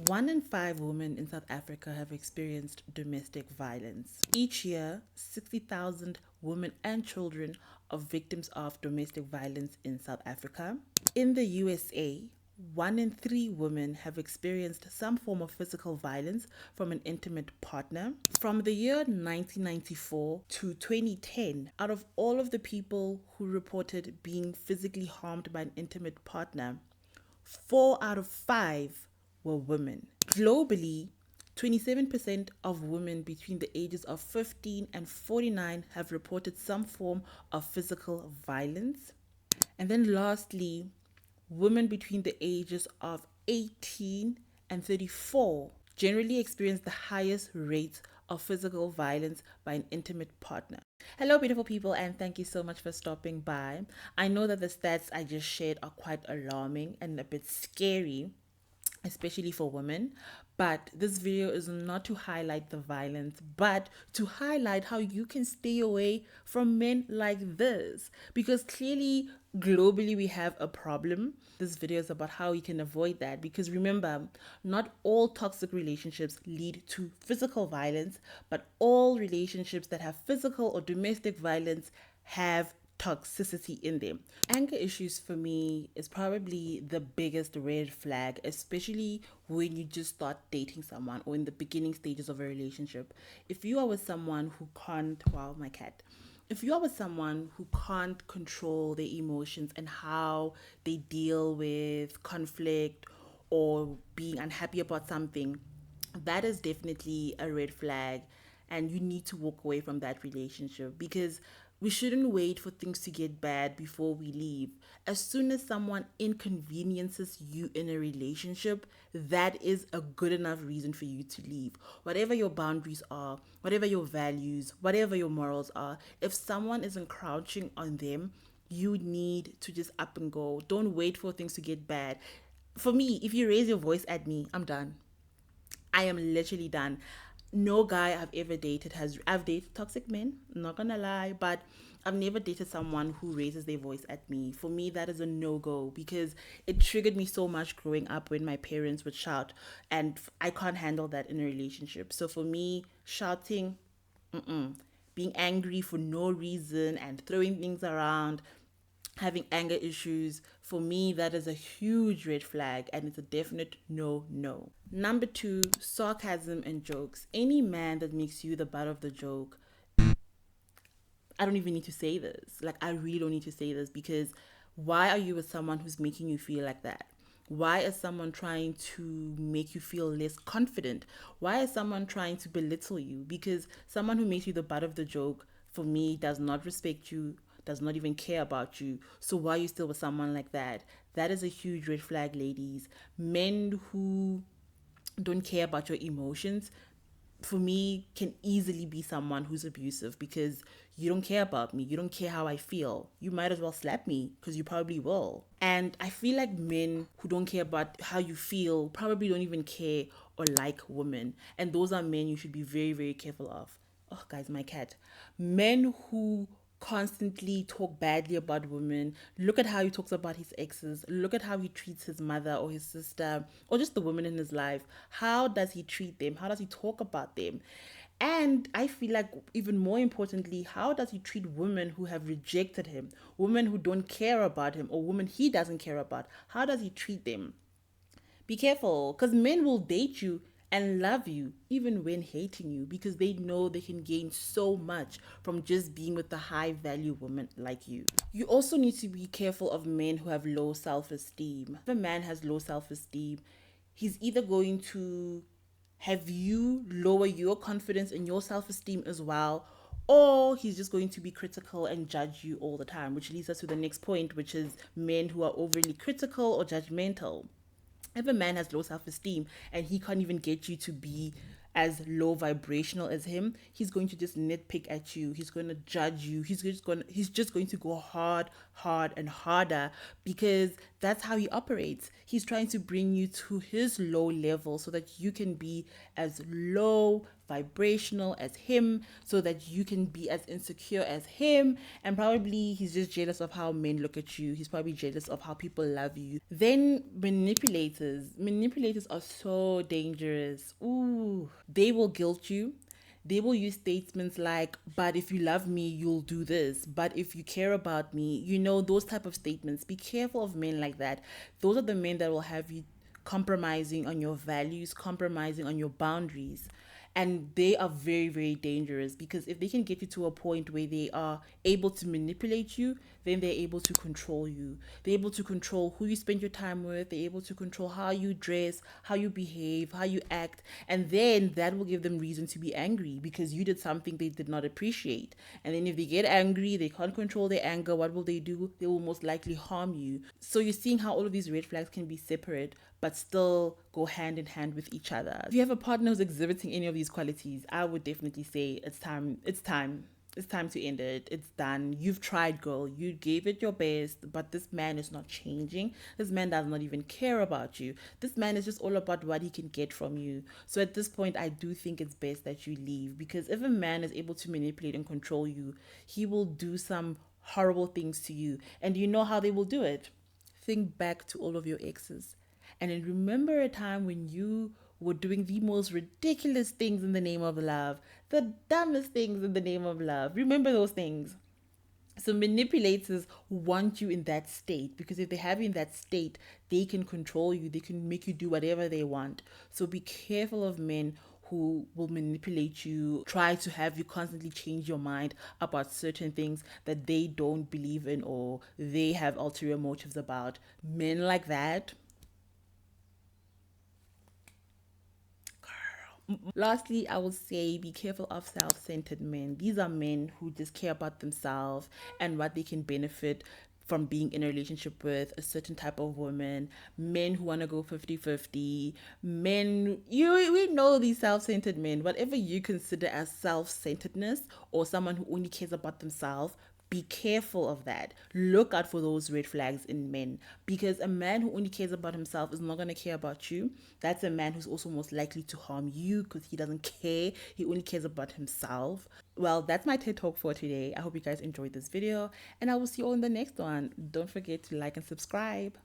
One in 5 women in South Africa have experienced domestic violence. Each year, 60,000 women and children are victims of domestic violence in South Africa. In the USA, 1 in 3 women have experienced some form of physical violence from an intimate partner. From the year 1994 to 2010, out of all of the people who reported being physically harmed by an intimate partner, 4 out of 5 were women. Globally, 27% of women between the ages of 15 and 49 have reported some form of physical violence. And then lastly, women between the ages of 18 and 34 generally experience the highest rates of physical violence by an intimate partner. Hello, beautiful people, and thank you so much for stopping by. I know that the stats I just shared are quite alarming and a bit scary, especially for women. But this video is not to highlight the violence, but to highlight how you can stay away from men like this. Because clearly, globally, we have a problem. This video is about how you can avoid that. Because remember, not all toxic relationships lead to physical violence, but all relationships that have physical or domestic violence have toxicity in them. Anger issues for me is probably the biggest red flag, especially when you just start dating someone or in the beginning stages of a relationship. If you are with someone who can't, wow, my cat. If you are with someone who can't control their emotions and how they deal with conflict or being unhappy about something, that is definitely a red flag, and you need to walk away from that relationship, because we shouldn't wait for things to get bad before we leave. As soon as someone inconveniences you in a relationship, that is a good enough reason for you to leave. Whatever your boundaries are, whatever your values, whatever your morals are, if someone is encroaching on them, you need to just up and go. Don't wait for things to get bad. For me, if you raise your voice at me, I'm done. I am literally done. No guy I've ever dated I've dated toxic men, I'm not gonna lie, but I've never dated someone who raises their voice at me. For me, that is a no-go, because it triggered me so much growing up when my parents would shout, and I can't handle that in a relationship. So for me, shouting, being angry for no reason and throwing things around, having anger issues, for me, that is a huge red flag, and it's a definite no. Number 2, sarcasm and jokes. Any man that makes you the butt of the joke, I don't even need to say this. Like, I really don't need to say this, because why are you with someone who's making you feel like that? Why is someone trying to make you feel less confident? Why is someone trying to belittle you? Because someone who makes you the butt of the joke, for me, does not respect you, does not even care about you. So why are you still with someone like that? That is a huge red flag, ladies. Men who don't care about your emotions, for me, can easily be someone who's abusive, because you don't care about me. You don't care how I feel. You might as well slap me, because you probably will. And I feel like men who don't care about how you feel probably don't even care or like women. And those are men you should be very, very careful of. Oh, guys, my cat. Men who constantly talk badly about women. Look at how he talks about his exes. Look at how he treats his mother or his sister or just the women in his life. How does he treat them? How does he talk about them? And I feel like, even more importantly, how does he treat women who have rejected him, women who don't care about him, or women he doesn't care about? How does he treat them? Be careful, because men will date you and love you even when hating you, because they know they can gain so much from just being with a high value woman like you. You also need to be careful of men who have low self-esteem. If a man has low self-esteem, he's either going to have you lower your confidence and your self-esteem as well, or he's just going to be critical and judge you all the time, which leads us to the next point, which is men who are overly critical or judgmental. If a man has low self-esteem and he can't even get you to be as low vibrational as him, he's going to just nitpick at you. He's going to judge you. He's just going to go hard, hard and harder, because that's how he operates. He's trying to bring you to his low level so that you can be as low vibrational as him, so that you can be as insecure as him. And probably he's just jealous of how men look at you. He's probably jealous of how people love you. Then manipulators are so dangerous. Ooh, they will guilt you. They will use statements like, but if you love me, you'll do this, but if you care about me, those type of statements. Be careful of men like that. Those are the men that will have you compromising on your values, compromising on your boundaries. And they are very, very dangerous, because if they can get you to a point where they are able to manipulate you, then they're able to control you. They're able to control who you spend your time with. They're able to control how you dress, how you behave, how you act. And then that will give them reason to be angry, because you did something they did not appreciate. And then if they get angry, they can't control their anger. What will they do? They will most likely harm you. So you're seeing how all of these red flags can be separate, but still go hand in hand with each other. If you have a partner who's exhibiting any of these qualities, I would definitely say it's time. It's time to end it. It's done. You've tried, girl. You gave it your best, but this man is not changing. This man does not even care about you. This man is just all about what he can get from you. So at this point, I do think it's best that you leave, because if a man is able to manipulate and control you, he will do some horrible things to you. And you know how they will do it. Think back to all of your exes, and then remember a time when you were doing the most ridiculous things in the name of love, the dumbest things in the name of love. Remember those things. So manipulators want you in that state, because if they have you in that state, they can control you. They can make you do whatever they want. So be careful of men who will manipulate you, try to have you constantly change your mind about certain things that they don't believe in, or they have ulterior motives about. Men like that. Lastly, I would say be careful of self centered men. These are men who just care about themselves and what they can benefit from being in a relationship with a certain type of woman. Men who want to go 50-50. Men, we know these self centered men. Whatever you consider as self centeredness, or someone who only cares about themselves, be careful of that. Look out for those red flags in men, because a man who only cares about himself is not going to care about you. That's a man who's also most likely to harm you, because he doesn't care. He only cares about himself. Well, that's my TED Talk for today. I hope you guys enjoyed this video, and I will see you all in the next one. Don't forget to like and subscribe.